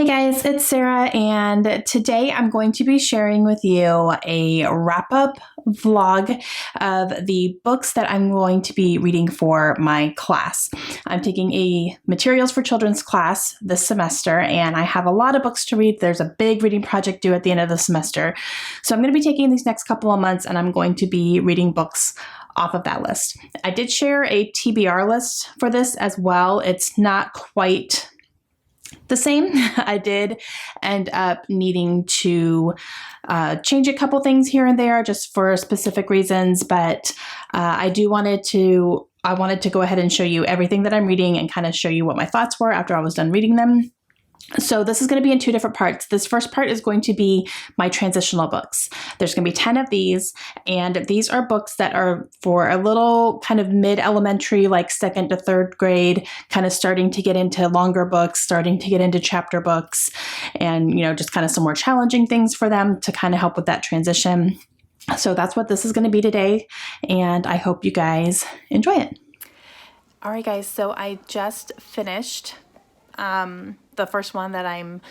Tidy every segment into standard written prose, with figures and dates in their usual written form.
Hey guys, it's Sarah, and today I'm going to be sharing with you a wrap-up vlog of the books that I'm going to be reading for my class. I'm taking a materials for children's class this semester, and I have a lot of books to read. There's a big reading project due at the end of the semester. So I'm going to be taking these next couple of months, and I'm going to be reading books off of that list. I did share a TBR list for this as well. It's not quite the same. I did end up needing to change a couple things here and there just for specific reasons, but I wanted to go ahead and show you everything that I'm reading and kind of show you what my thoughts were after I was done reading them. So this is going to be in two different parts. This first part is going to be my transitional books. There's going to be 10 of these, and these are books that are for a little kind of mid-elementary, like second to third grade, kind of starting to get into longer books, starting to get into chapter books, and, just kind of some more challenging things for them to kind of help with that transition. So that's what this is going to be today, and I hope you guys enjoy it. All right, guys, so I just finished the first one that I'm,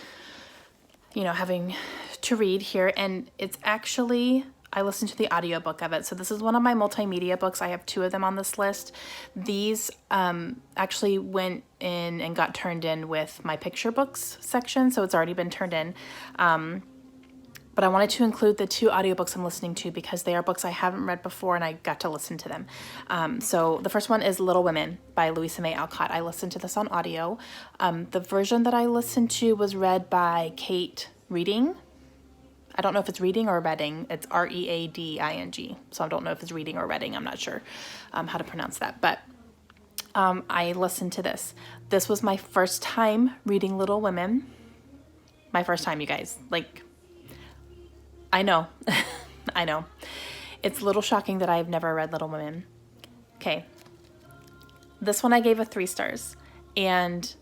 having to read here. And it's actually, I listened to the audiobook of it. So this is one of my multimedia books. I have two of them on this list. These actually went in and got turned in with my picture books section. So it's already been turned in. But I wanted to include the two audiobooks I'm listening to because they are books I haven't read before and I got to listen to them. So the first one is Little Women by Louisa May Alcott. I listened to this on audio. The version that I listened to was read by Kate Reading. I don't know if it's reading or reading. It's R-E-A-D-I-N-G. So I don't know if it's reading or reading. I'm not sure how to pronounce that. But I listened to this. This was my first time reading Little Women. My first time, you guys. I know. I know. It's a little shocking that I've never read Little Women. Okay. This one I gave a 3 stars. And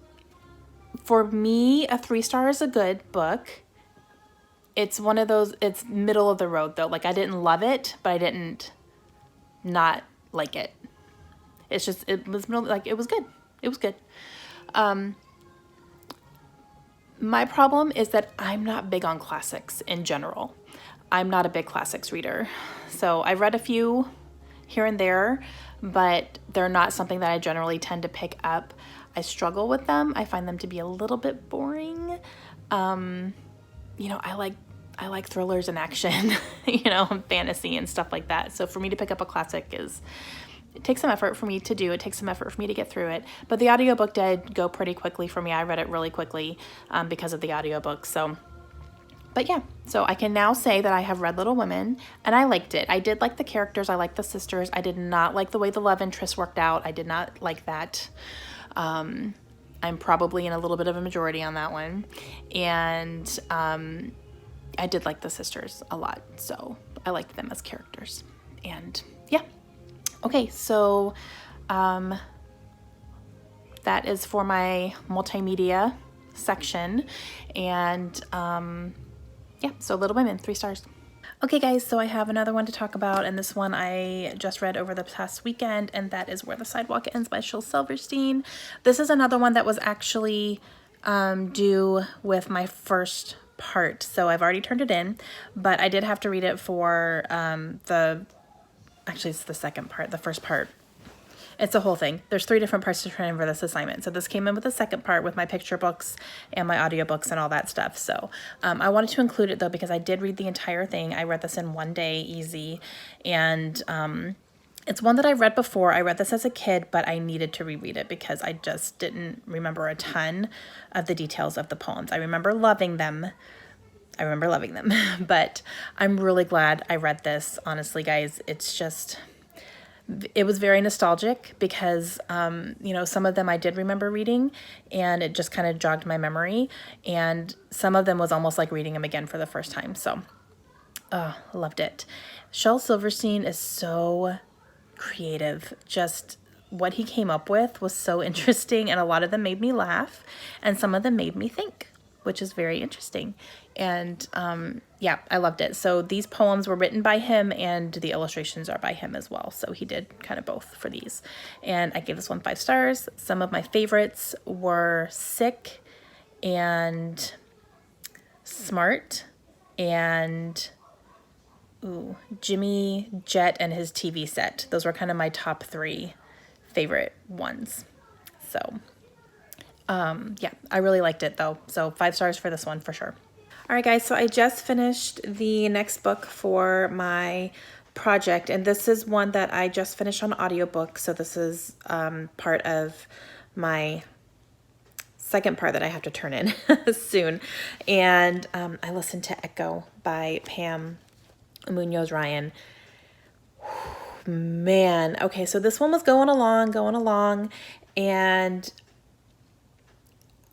for me, a 3-star is a good book. It's one of those, it's middle of the road though. I didn't love it, but I didn't not like it. It's just, it was middle, it was good. It was good. My problem is that I'm not big on classics in general. I'm not a big classics reader. So I've read a few here and there, but they're not something that I generally tend to pick up. I struggle with them. I find them to be a little bit boring. I like thrillers and action, and fantasy and stuff like that. So for me to pick up a classic it takes some effort for me to do. It takes some effort for me to get through it. But the audiobook did go pretty quickly for me. I read it really quickly because of the audiobook. But yeah, so I can now say that I have read Little Women and I liked it. I did like the characters. I liked the sisters. I did not like the way the love interest worked out. I did not like that. I'm probably in a little bit of a majority on that one. And I did like the sisters a lot. So I liked them as characters. And yeah. Okay, so that is for my multimedia section. And yeah, so Little Women, 3 stars. Okay guys, so I have another one to talk about, and this one I just read over the past weekend, and that is Where the Sidewalk Ends by Shel Silverstein. This is another one that was actually due with my first part, so I've already turned it in, but I did have to read it for actually it's the second part, the first part. It's a whole thing. There's 3 different parts to turn in for this assignment. So this came in with the second part with my picture books and my audiobooks and all that stuff. So I wanted to include it though because I did read the entire thing. I read this in one day, easy. And it's one that I read before. I read this as a kid, but I needed to reread it because I just didn't remember a ton of the details of the poems. I remember loving them. But I'm really glad I read this. Honestly, guys, it was very nostalgic because, some of them I did remember reading and it just kind of jogged my memory. And some of them was almost like reading them again for the first time. So, loved it. Shel Silverstein is so creative. Just what he came up with was so interesting. And a lot of them made me laugh and some of them made me think, which is very interesting. And yeah, I loved it. So these poems were written by him and the illustrations are by him as well. So he did kind of both for these. And I gave this one 5 stars. Some of my favorites were Sick and Smart, and Jimmy Jet and his TV set. Those were kind of my top 3 favorite ones. So, yeah, I really liked it though. So 5 stars for this one for sure. All right, guys, so I just finished the next book for my project, and this is one that I just finished on audiobook. So this is part of my second part that I have to turn in soon. And I listened to Echo by Pam Munoz Ryan. Man, okay, so this one was going along, and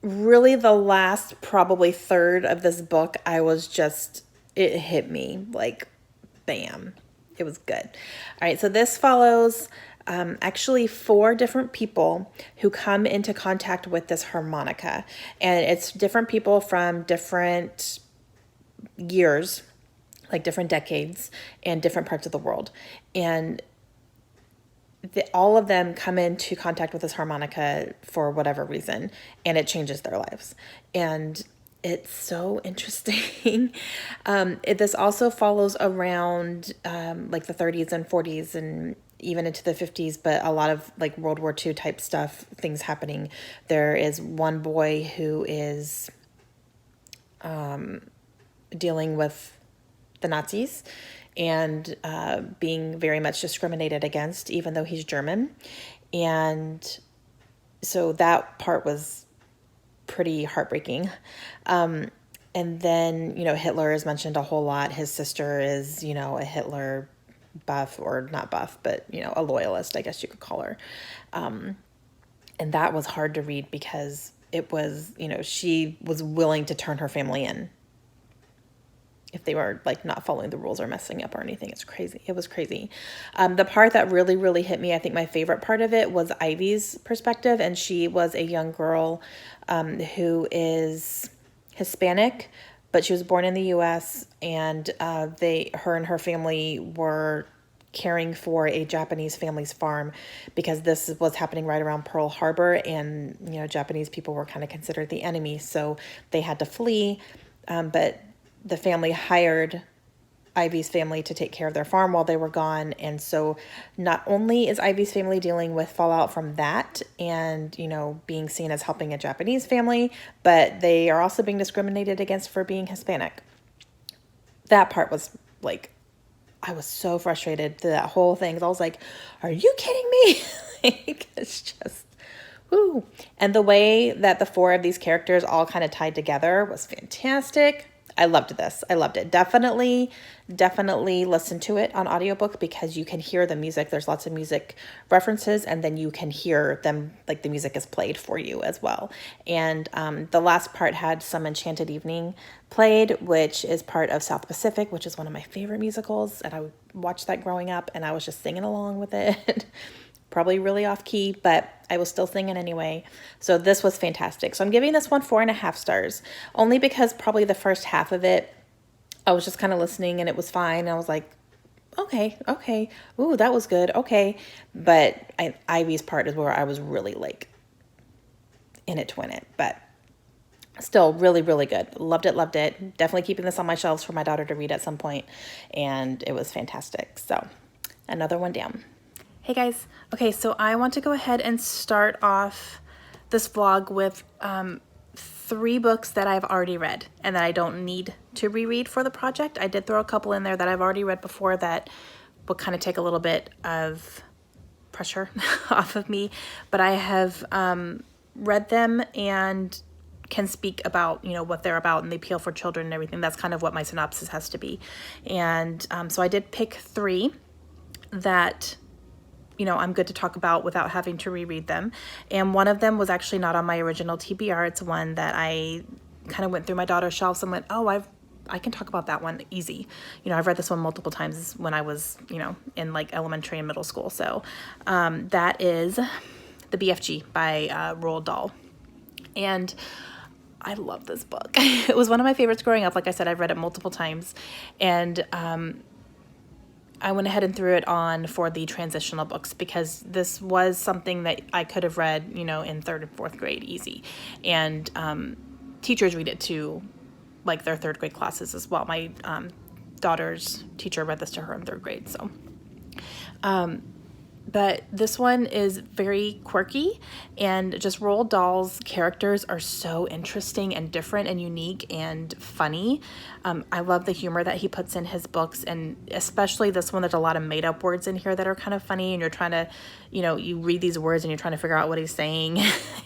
really the last probably third of this book, I was just, it hit me like bam. It was good. All right, so this follows actually 4 different people who come into contact with this harmonica, and it's different people from different years, like different decades and different parts of the world. And all of them come into contact with this harmonica for whatever reason, and it changes their lives. And it's so interesting. This also follows around like the 30s and 40s and even into the 50s, but a lot of like World War II type stuff, things happening. There is one boy who is dealing with the Nazis and being very much discriminated against, even though he's German. And so that part was pretty heartbreaking. And then, Hitler is mentioned a whole lot. His sister is, a Hitler buff, or not buff, but, a loyalist, I guess you could call her. And that was hard to read because it was, she was willing to turn her family in if they were like not following the rules or messing up or anything. It's crazy. It was crazy. The part that really, really hit me, I think my favorite part of it, was Ivy's perspective. And she was a young girl who is Hispanic, but she was born in the U.S. and her and her family were caring for a Japanese family's farm because this was happening right around Pearl Harbor, and Japanese people were kind of considered the enemy, so they had to flee. But the family hired Ivy's family to take care of their farm while they were gone. And so not only is Ivy's family dealing with fallout from that and, being seen as helping a Japanese family, but they are also being discriminated against for being Hispanic. That part was like, I was so frustrated through that whole thing. I was like, are you kidding me? It's just, woo. And the way that the 4 of these characters all kind of tied together was fantastic. I loved this. I loved it. Definitely listen to it on audiobook because you can hear the music. There's lots of music references, and then you can hear them, like the music is played for you as well. And the last part had Some Enchanted Evening played, which is part of South Pacific, which is one of my favorite musicals. And I watched that growing up, and I was just singing along with it. Probably really off key, but I was still singing anyway. So this was fantastic. So I'm giving this one 4.5 stars, only because probably the first half of it, I was just kind of listening and it was fine. And I was like, okay. Ooh, that was good. Okay. But Ivy's part is where I was really like in it to win it, but still really, really good. Loved it. Definitely keeping this on my shelves for my daughter to read at some point. And it was fantastic. So another one down. Hey guys, okay, so I want to go ahead and start off this vlog with 3 books that I've already read and that I don't need to reread for the project. I did throw a couple in there that I've already read before that will kind of take a little bit of pressure off of me, but I have read them and can speak about, what they're about, and they appeal for children and everything. That's kind of what my synopsis has to be. And so I did pick 3 that I'm good to talk about without having to reread them. And one of them was actually not on my original TBR. It's one that I kind of went through my daughter's shelves and went, oh, I can talk about that one easy. I've read this one multiple times when I was, in like elementary and middle school. So that is The BFG by Roald Dahl. And I love this book. It was one of my favorites growing up. Like I said, I've read it multiple times. And I went ahead and threw it on for the transitional books because this was something that I could have read, in 3rd and 4th grade easy. And teachers read it to like their third grade classes as well. My daughter's teacher read this to her in third grade. So, but this one is very quirky, and just Roald Dahl's characters are so interesting and different and unique and funny. I love the humor that he puts in his books, and especially this one, there's a lot of made up words in here that are kind of funny, and you're trying to, you read these words and you're trying to figure out what he's saying,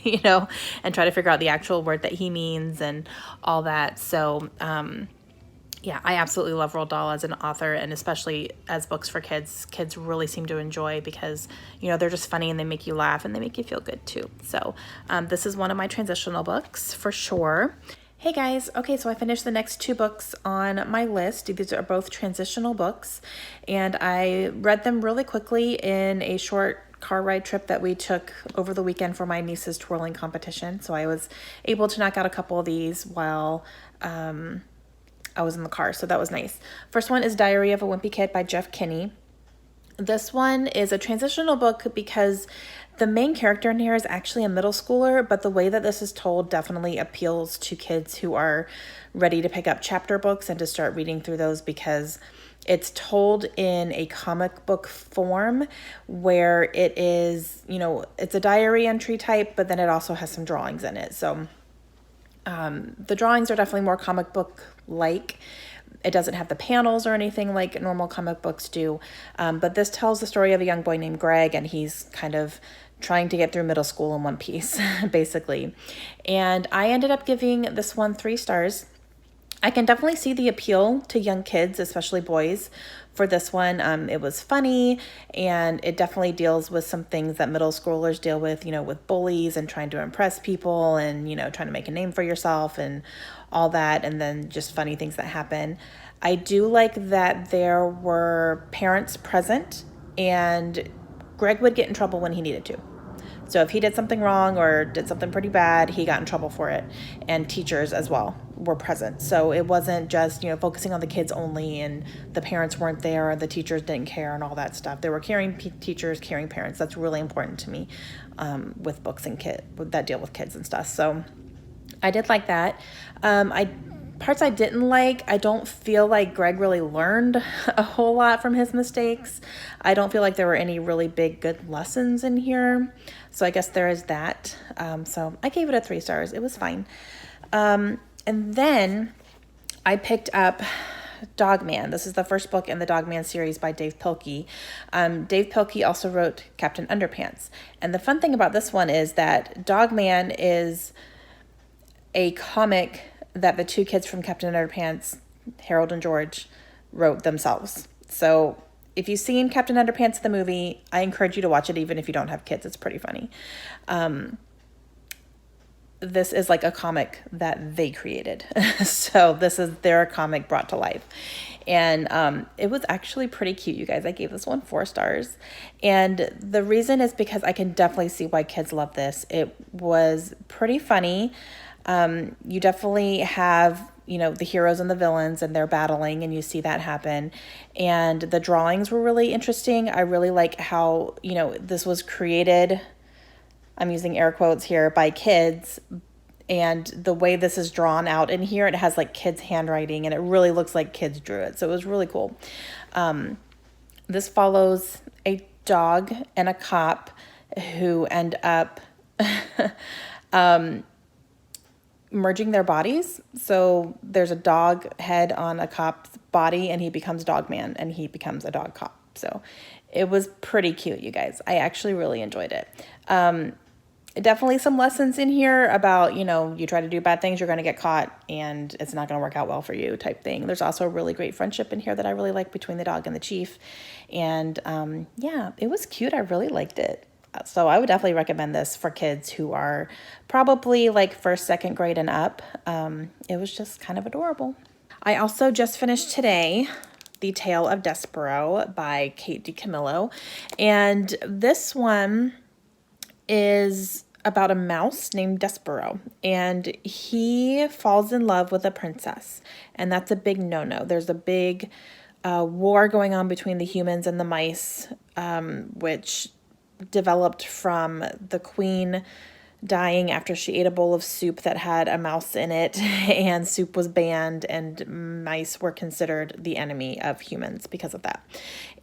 and try to figure out the actual word that he means and all that. So, yeah, I absolutely love Roald Dahl as an author, and especially as books for kids. Kids really seem to enjoy because, they're just funny and they make you laugh and they make you feel good too. So this is one of my transitional books for sure. Hey guys, okay, so I finished the next 2 books on my list. These are both transitional books, and I read them really quickly in a short car ride trip that we took over the weekend for my niece's twirling competition. So I was able to knock out a couple of these while I was in the car, so that was nice. First one is Diary of a Wimpy Kid by Jeff Kinney. This one is a transitional book because the main character in here is actually a middle schooler, but the way that this is told definitely appeals to kids who are ready to pick up chapter books and to start reading through those, because it's told in a comic book form where it is, it's a diary entry type, but then it also has some drawings in it. So the drawings are definitely more comic book-like. It doesn't have the panels or anything like normal comic books do. But this tells the story of a young boy named Greg, and he's kind of trying to get through middle school in one piece, basically. And I ended up giving this one 3 stars. I can definitely see the appeal to young kids, especially boys, for this one. It was funny, and it definitely deals with some things that middle schoolers deal with, with bullies and trying to impress people and, trying to make a name for yourself and all that, and then just funny things that happen. I do like that there were parents present, and Greg would get in trouble when he needed to. So if he did something wrong or did something pretty bad, he got in trouble for it. And teachers as well were present. So it wasn't just, focusing on the kids only, and the parents weren't there, and the teachers didn't care and all that stuff. There were caring teachers, caring parents. That's really important to me with books and that deal with kids and stuff. So I did like that. Parts I didn't like, I don't feel like Greg really learned a whole lot from his mistakes. I don't feel like there were any really big good lessons in here. So I guess there is that. So I gave it a 3 stars. It was fine. And then I picked up Dog Man. This is the first book in the Dog Man series by Dave Pilkey. Dave Pilkey also wrote Captain Underpants. And the fun thing about this one is that Dog Man is a comic that the 2 kids from Captain Underpants, Harold and George, wrote themselves. So if you've seen Captain Underpants, the movie, I encourage you to watch it even if you don't have kids. It's pretty funny. This is like a comic that they created. So this is their comic brought to life. And it was actually pretty cute, you guys. I gave this one 4 stars. And the reason is because I can definitely see why kids love this. It was pretty funny. You definitely have, the heroes and the villains, and they're battling, and you see that happen. And the drawings were really interesting. I really like how, this was created, I'm using air quotes here, by kids. And the way this is drawn out in here, it has like kids' handwriting, and it really looks like kids drew it. So it was really cool. This follows a dog and a cop who end up merging their bodies. So there's a dog head on a cop's body, and he becomes Dog Man, and he becomes a dog cop. So it was pretty cute, you guys. I actually really enjoyed it. Definitely some lessons in here about, you try to do bad things, you're going to get caught, and it's not going to work out well for you type thing. There's also a really great friendship in here that I really like between the dog and the chief. And yeah, it was cute. I really liked it. So I would definitely recommend this for kids who are probably like 1st, 2nd grade and up. It was just kind of adorable. I also just finished today The Tale of Despereaux by Kate DiCamillo. And this one is about a mouse named Despereaux, and he falls in love with a princess, and that's a big no-no. There's a big war going on between the humans and the mice, which developed from the queen dying after she ate a bowl of soup that had a mouse in it, and soup was banned, and mice were considered the enemy of humans because of that.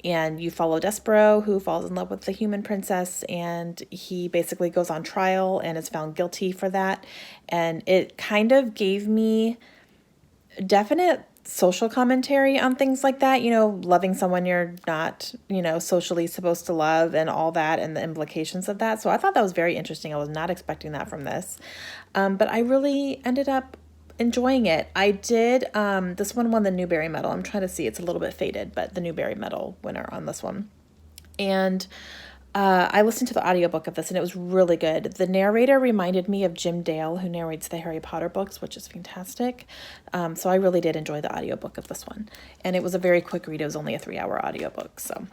And you follow Despereaux, who falls in love with the human princess, and he basically goes on trial and is found guilty for that. And it kind of gave me definite social commentary on things like that, loving someone you're not, socially supposed to love and all that, and the implications of that. So I thought that was very interesting. I was not expecting that from this. But I really ended up enjoying it. I did, this one won the Newbery Medal. I'm trying to see, it's a little bit faded, but the Newbery Medal winner on this one. And I listened to the audiobook of this, and it was really good. The narrator reminded me of Jim Dale, who narrates the Harry Potter books, which is fantastic. So I really did enjoy the audiobook of this one. And it was a very quick read. It was only a 3-hour audiobook. So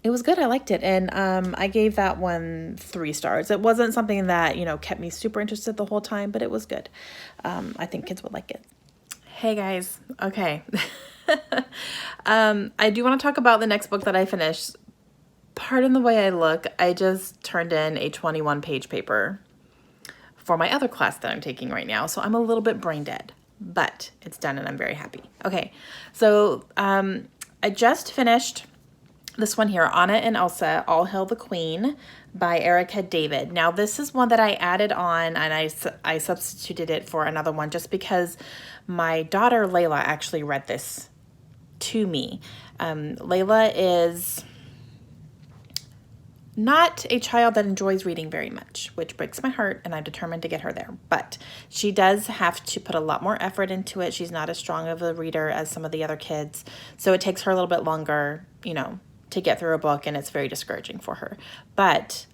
it was good. I liked it. And I gave that one 3 stars. It wasn't something that, kept me super interested the whole time, but it was good. I think kids would like it. Hey, guys. Okay. I do want to talk about the next book that I finished. Pardon the way I look, I just turned in a 21-page paper for my other class that I'm taking right now, so I'm a little bit brain dead, but it's done and I'm very happy. Okay, so I just finished this one here, Anna and Elsa, All Hail the Queen by Erica David. Now, this is one that I added on, and I substituted it for another one just because my daughter Layla actually read this to me. Layla is not a child that enjoys reading very much, which breaks my heart, and I'm determined to get her there. But she does have to put a lot more effort into it. She's not as strong of a reader as some of the other kids, so it takes her a little bit longer, to get through a book, and it's very discouraging for her. But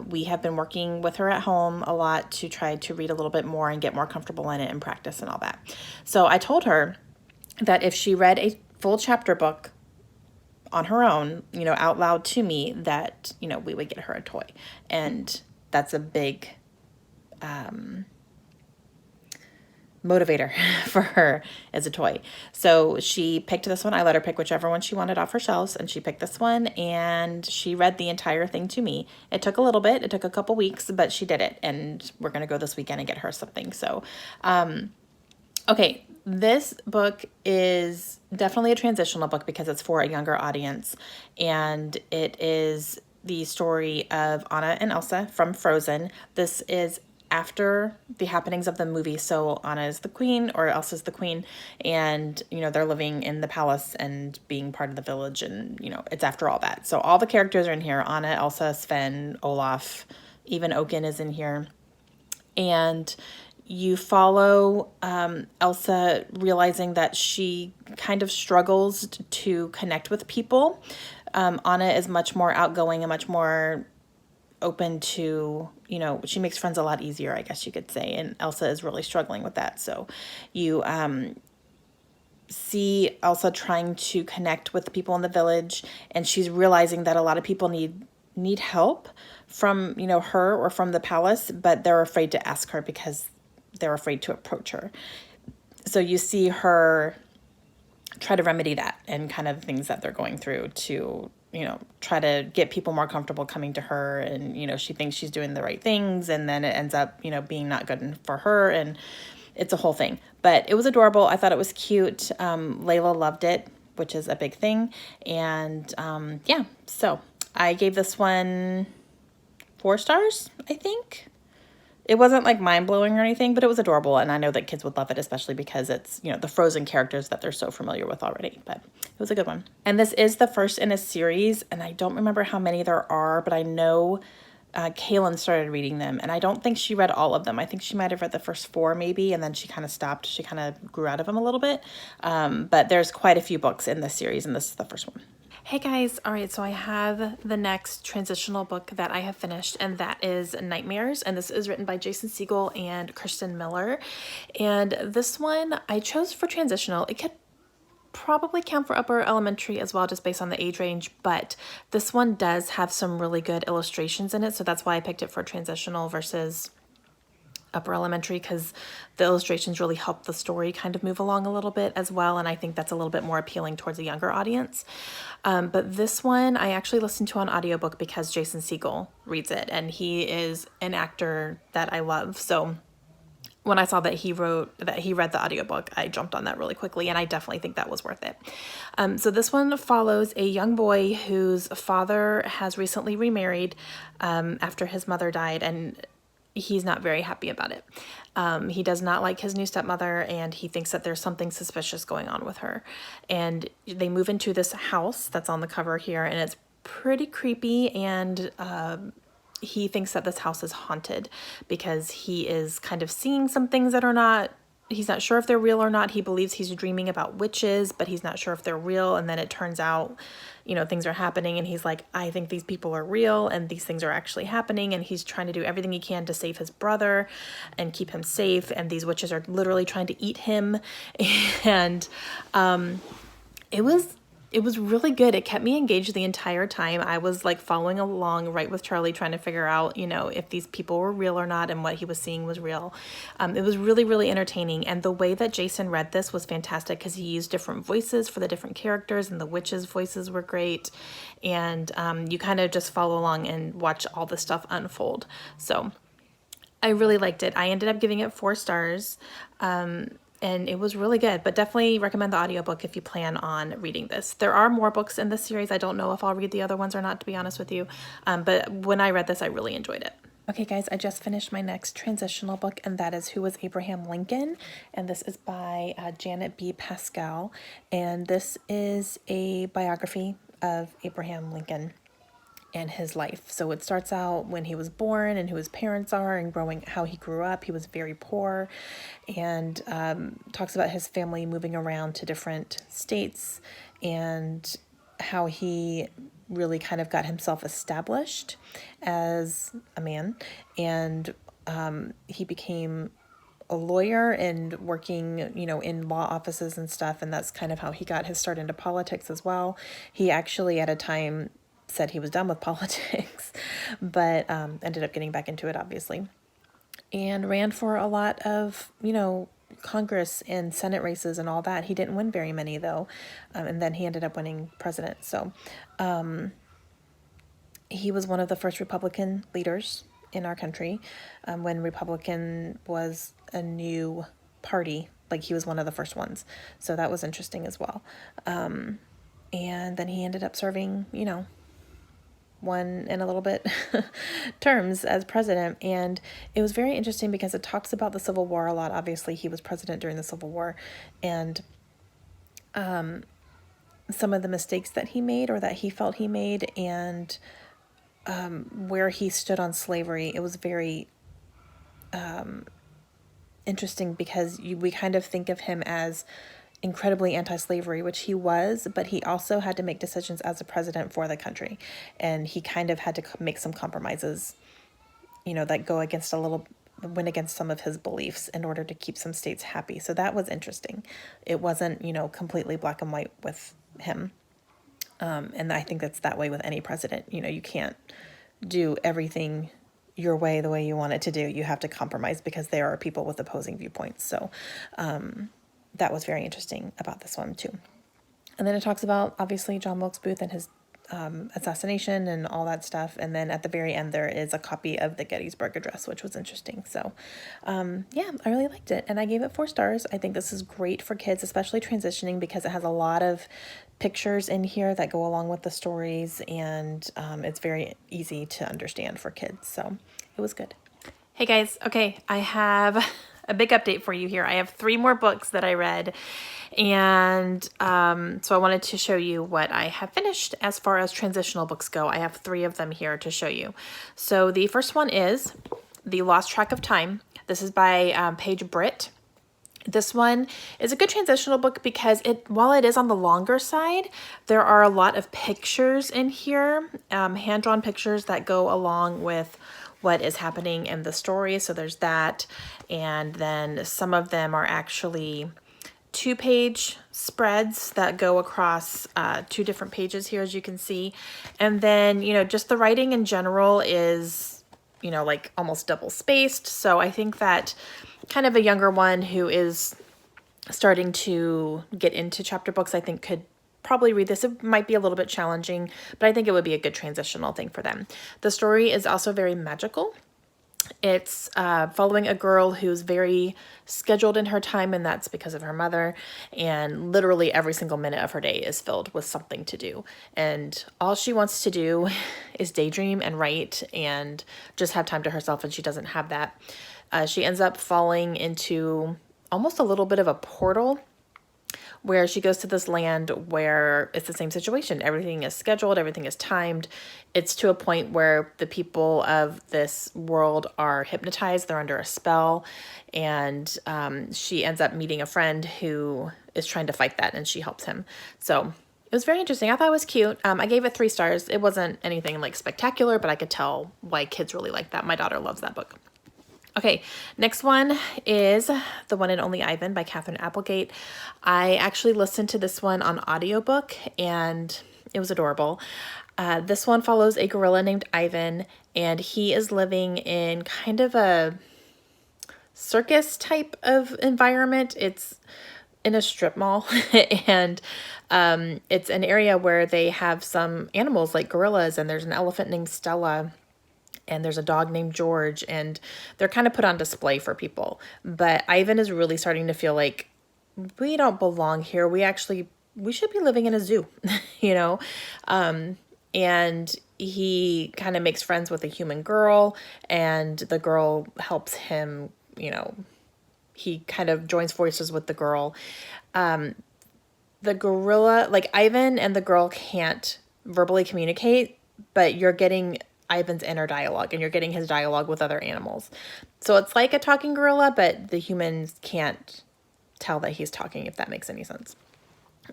we have been working with her at home a lot to try to read a little bit more and get more comfortable in it and practice and all that. So I told her that if she read a full chapter book on her own, out loud to me, that, we would get her a toy. And that's a big motivator for her as a toy. So she picked this one. I let her pick whichever one she wanted off her shelves, and she picked this one, and she read the entire thing to me. It took a little bit. It took a couple weeks, but she did it, and we're going to go this weekend and get her something. So, okay. This book is definitely a transitional book because it's for a younger audience, and it is the story of Anna and Elsa from Frozen. This is after the happenings of the movie, so Anna is the queen, or Elsa's the queen, and, they're living in the palace and being part of the village, and, it's after all that. So all the characters are in here: Anna, Elsa, Sven, Olaf, even Oaken is in here, and you follow Elsa realizing that she kind of struggles to connect with people. Anna is much more outgoing and much more open to, she makes friends a lot easier, I guess you could say. And Elsa is really struggling with that. So you see Elsa trying to connect with the people in the village, and she's realizing that a lot of people need help from, her or from the palace, but they're afraid to ask her because they're afraid to approach her. So you see her try to remedy that and kind of things that they're going through to, try to get people more comfortable coming to her. And, she thinks she's doing the right things, and then it ends up, being not good for her, and it's a whole thing. But it was adorable. I thought it was cute. Layla loved it, which is a big thing. And yeah, so I gave this one 4 stars, I think. It wasn't like mind-blowing or anything, but it was adorable, and I know that kids would love it, especially because it's, the Frozen characters that they're so familiar with already, but it was a good one. And this is the first in a series, and I don't remember how many there are, but I know Kaylin started reading them, and I don't think she read all of them. I think she might have read the first 4 maybe, and then she kind of stopped. She kind of grew out of them a little bit, but there's quite a few books in this series, and this is the first one. Hey guys, all right, so I have the next transitional book that I have finished, and that is Nightmares, and this is written by Jason Segel and Kristen Miller. And this one I chose for transitional. It could probably count for upper elementary as well, just based on the age range, but this one does have some really good illustrations in it, so that's why I picked it for transitional versus upper elementary, because the illustrations really help the story kind of move along a little bit as well, and I think that's a little bit more appealing towards a younger audience. But this one I actually listened to on audiobook because Jason Segel reads it, and he is an actor that I love. So when I saw that he read the audiobook, I jumped on that really quickly, and I definitely think that was worth it. So this one follows a young boy whose father has recently remarried after his mother died, and he's not very happy about it. He does not like his new stepmother, and he thinks that there's something suspicious going on with her. And they move into this house that's on the cover here, and it's pretty creepy, and he thinks that this house is haunted because he is kind of seeing some things that are not, he's not sure if they're real or not. He believes he's dreaming about witches, but he's not sure if they're real. And then it turns out, things are happening, and he's like, I think these people are real and these things are actually happening. And he's trying to do everything he can to save his brother and keep him safe. And these witches are literally trying to eat him. And it was really good. It kept me engaged the entire time. I was like following along right with Charlie, trying to figure out, if these people were real or not and what he was seeing was real. It was really, really entertaining. And the way that Jason read this was fantastic because he used different voices for the different characters, and the witches' voices were great. And you kind of just follow along and watch all the stuff unfold. So I really liked it. I ended up giving it 4 stars. And it was really good, but definitely recommend the audiobook if you plan on reading this. There are more books in this series. I don't know if I'll read the other ones or not, to be honest with you. But when I read this, I really enjoyed it. Okay, guys, I just finished my next transitional book, and that is Who Was Abraham Lincoln? And this is by Janet B. Pascal. And this is a biography of Abraham Lincoln and his life. So it starts out when he was born and who his parents are and how he grew up. He was very poor, and talks about his family moving around to different states and how he really kind of got himself established as a man. And he became a lawyer and working, in law offices and stuff. And that's kind of how he got his start into politics as well. He actually at a time said he was done with politics, but ended up getting back into it, obviously, and ran for a lot of, Congress and Senate races and all that. He didn't win very many, though, and then he ended up winning president. So he was one of the first Republican leaders in our country when Republican was a new party. Like, he was one of the first ones. So that was interesting as well. And then he ended up serving, 1 and a little bit terms as president. And it was very interesting because it talks about the Civil War a lot. Obviously, he was president during the Civil War, and some of the mistakes that he made or that he felt he made, and where he stood on slavery. It was very interesting because we kind of think of him as incredibly anti-slavery, which he was, but he also had to make decisions as a president for the country. And he kind of had to make some compromises, that went against some of his beliefs in order to keep some states happy. So that was interesting. It wasn't, completely black and white with him. And I think that's that way with any president. You can't do everything your way, the way you want it to do. You have to compromise because there are people with opposing viewpoints. So, that was very interesting about this one too. And then it talks about, obviously, John Wilkes Booth and his assassination and all that stuff. And then at the very end, there is a copy of the Gettysburg Address, which was interesting. So, yeah, I really liked it. And I gave it 4 stars. I think this is great for kids, especially transitioning, because it has a lot of pictures in here that go along with the stories. And it's very easy to understand for kids. So it was good. Hey, guys. Okay, I have a big update for you here. I have 3 more books that I read, and so I wanted to show you what I have finished as far as transitional books go. I have 3 of them here to show you. So the first one is The Lost Track of Time. This is by Paige Britt. This one is a good transitional book because while it is on the longer side, there are a lot of pictures in here, hand-drawn pictures that go along with what is happening in the story. So there's that. And then some of them are actually 2-page spreads that go across 2 different pages here, as you can see. And then, just the writing in general is like almost double spaced. So I think that kind of a younger one who is starting to get into chapter books, I think could probably read this. It might be a little bit challenging, but I think it would be a good transitional thing for them. The story is also very magical. It's following a girl who's very scheduled in her time, and that's because of her mother. And literally every single minute of her day is filled with something to do. And all she wants to do is daydream and write and just have time to herself, and she doesn't have that. She ends up falling into almost a little bit of a portal where she goes to this land where it's the same situation. Everything is scheduled, everything is timed. It's to a point where the people of this world are hypnotized, they're under a spell, and she ends up meeting a friend who is trying to fight that, and she helps him. So it was very interesting. I thought it was cute. I gave it 3 stars. It wasn't anything like spectacular, but I could tell why kids really like that. My daughter loves that book. Okay, next one is The One and Only Ivan by Catherine Applegate. I actually listened to this one on audiobook, and it was adorable. This one follows a gorilla named Ivan, and he is living in kind of a circus type of environment. It's in a strip mall, and it's an area where they have some animals like gorillas, and there's an elephant named Stella, and there's a dog named George, and they're kind of put on display for people. But Ivan is really starting to feel like we don't belong here. We should be living in a zoo, and he kind of makes friends with a human girl, and the girl helps him, he kind of joins forces with the girl. The gorilla, like Ivan and the girl can't verbally communicate, but you're getting Ivan's inner dialogue, and you're getting his dialogue with other animals. So it's like a talking gorilla, but the humans can't tell that he's talking, if that makes any sense.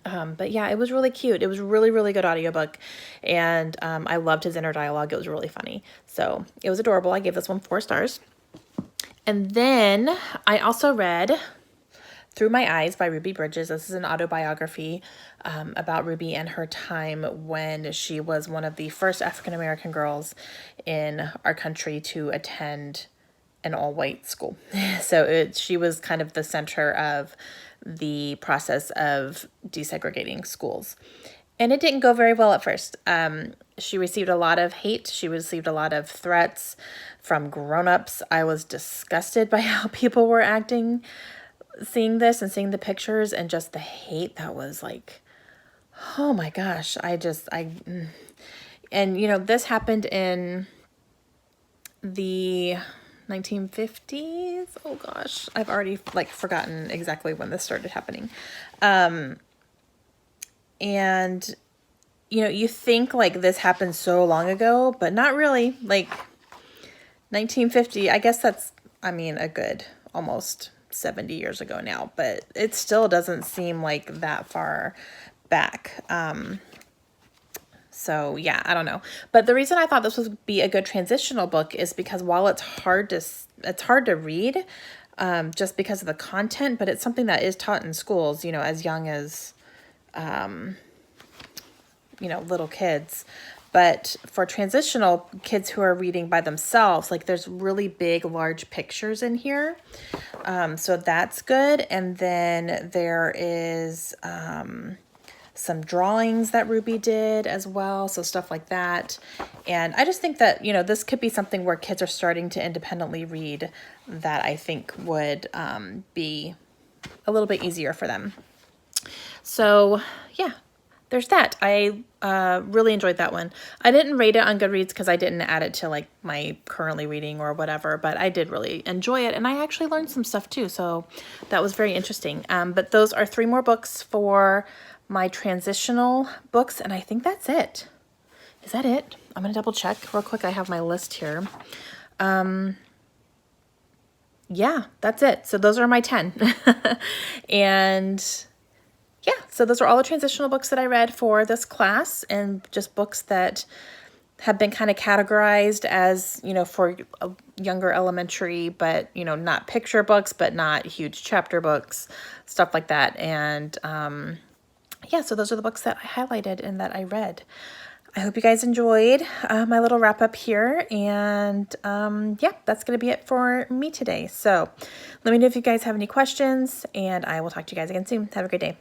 But yeah, it was really cute. It was really, really good audiobook, and I loved his inner dialogue. It was really funny. So it was adorable. I gave this one 4 stars. And then I also read Through My Eyes by Ruby Bridges. This is an autobiography about Ruby and her time when she was one of the first African-American girls in our country to attend an all-white school. So she was kind of the center of the process of desegregating schools. And it didn't go very well at first. She received a lot of hate. She received a lot of threats from grown-ups. I was disgusted by how people were acting seeing this and seeing the pictures, and just the hate that was like, oh my gosh, this happened in the 1950s. Oh gosh, I've already forgotten exactly when this started happening. And you think this happened so long ago, but not really. 1950, I guess that's, a good almost 70 years ago now, but it still doesn't seem like that far back. So yeah, I don't know. But the reason I thought this would be a good transitional book is because while it's hard to read, just because of the content, but it's something that is taught in schools, as young as, little kids. But for transitional kids who are reading by themselves, there's really big, large pictures in here. So that's good. And then there is some drawings that Ruby did as well. So stuff like that. And I just think that, this could be something where kids are starting to independently read that I think would be a little bit easier for them. So yeah. There's that. I really enjoyed that one. I didn't rate it on Goodreads because I didn't add it to my currently reading or whatever, but I did really enjoy it, and I actually learned some stuff too, so that was very interesting. But those are 3 more books for my transitional books, and I think that's it. Is that it? I'm going to double check real quick. I have my list here. Yeah, that's it. So those are my 10. And yeah, so those are all the transitional books that I read for this class, and just books that have been kind of categorized as, for younger elementary, but, not picture books, but not huge chapter books, stuff like that. And yeah, so those are the books that I highlighted and that I read. I hope you guys enjoyed my little wrap up here. And yeah, that's going to be it for me today. So let me know if you guys have any questions, and I will talk to you guys again soon. Have a great day.